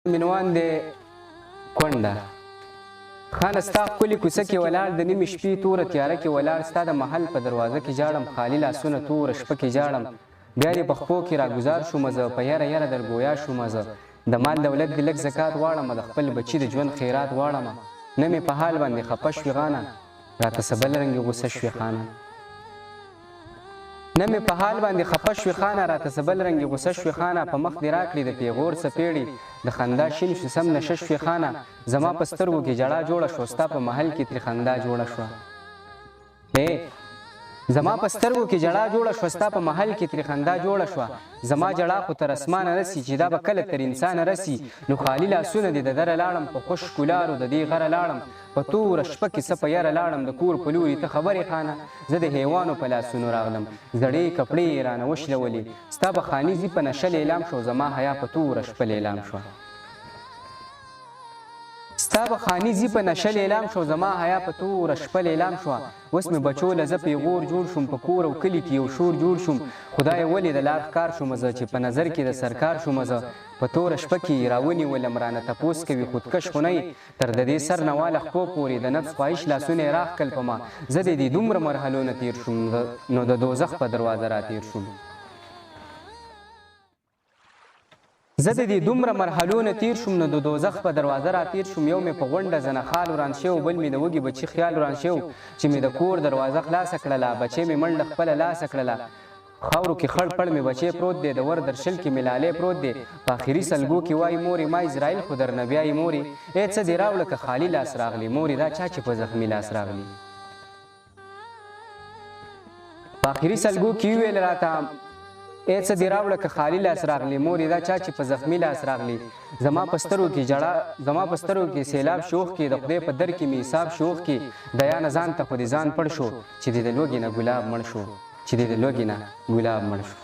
منوان دی کونډه خانه ستا ښکلې کوڅه کې ولاړ د نیمې شپې توره تیاره کې ولاړ ستا د محل په دروازه کې ژاړم خالي لاسونه توره شپه کې ژاړم بیا دې په خپو کې راګزار شومه زه په یره یره درګویا شومه زه د مال دولت دې لږ زکات غواړم د خپل بچي د ژوند خیرات غواړم نه مې په حال باندې خفه شوې غانه راته څه بل رنګې غوسه شوې خانه نه مې په حال باندې خفه شوې خانه راته څه بل رنګې غوسه شوې خانه په مخ دې راکړې د پیغور څپېړې د خندا شین شو سم نشه شوې خانه زما په سترګو کې ژړا جوړه شوه ستا په محل کې ترې خندا جوړه شوه زما په سترګو کې ژړا جوړه شوه ستا په محل کې ترې خندا جوړه شوه زما ژړا خو تر اسمانه رسي چې دا به کله تر انسانه رسي نو خالي لاسونه دې د دره لاړم په خوش ګلارو د دې غره لاړم په توره شپه کې څه په یره لاړم د کور په لوري ته خبرې خانه زه د حیوانو په لاسونو راغلم زړې کپړې یې رانه وشلولې ستا به خاني زي په نشه لیلام شو زما حیا په توره شپه لیلام شوه ستا به خاني زي په نشه لیلام شو زما حیا په توره شپه لیلام شوه اوس مې بچو له زه پیغور جوړ شوم په کور او کلي کې یو شور جوړ شوم خدای ولې د لار ښکار شومه زه چې په نظر کې د سرکار شومه زه په توره شپه کې راونیولم رانه تپوس کوي خودکش خو نه تر د دې سر نه واله خپو پورې د نفس خواهش لاسونه یې راښکل په ما زه د دې دومره مرحلو نه تېر شوم نو د دوزخ په دروازه راتېر شوم زه د دې دومره مرحلو نه تیر شوم نو د دوزخ په دروازه راتېر شوم یو مې په غونډه زنخال وران شو بل مې د وږي بچي خیال وران شو چې مې د کور دروازه خلاصه کړله بچې مې منډه خپله لاسه کړله خاورو کې خړ پړ مې بچې پروت دی د ور درشل کې مې لالی پروت دی په آخري سلګو کې وایي مورې ما اسرائیل خو درنه بیایي مورې ای څه دې راوړه که خالي لاس راغلی مورې دا چا چې په زخمي لاس راغلی په آخري سلګو کې ویل راته ای څه دې راوړه که خالي لاس راغلی مورې دا چا چې په زخمي لاس راغلی زما په سترګو کې ژړا زما په سترګو کې سیلاب شوخ کې د خدای په در کې مې حساب شوخ کې دیا نه ځان ته خو دې ځان پړ شو چې دې د لوږې نه ګلاب مړ شو چې دې د لوږې نه ګلاب مړ شو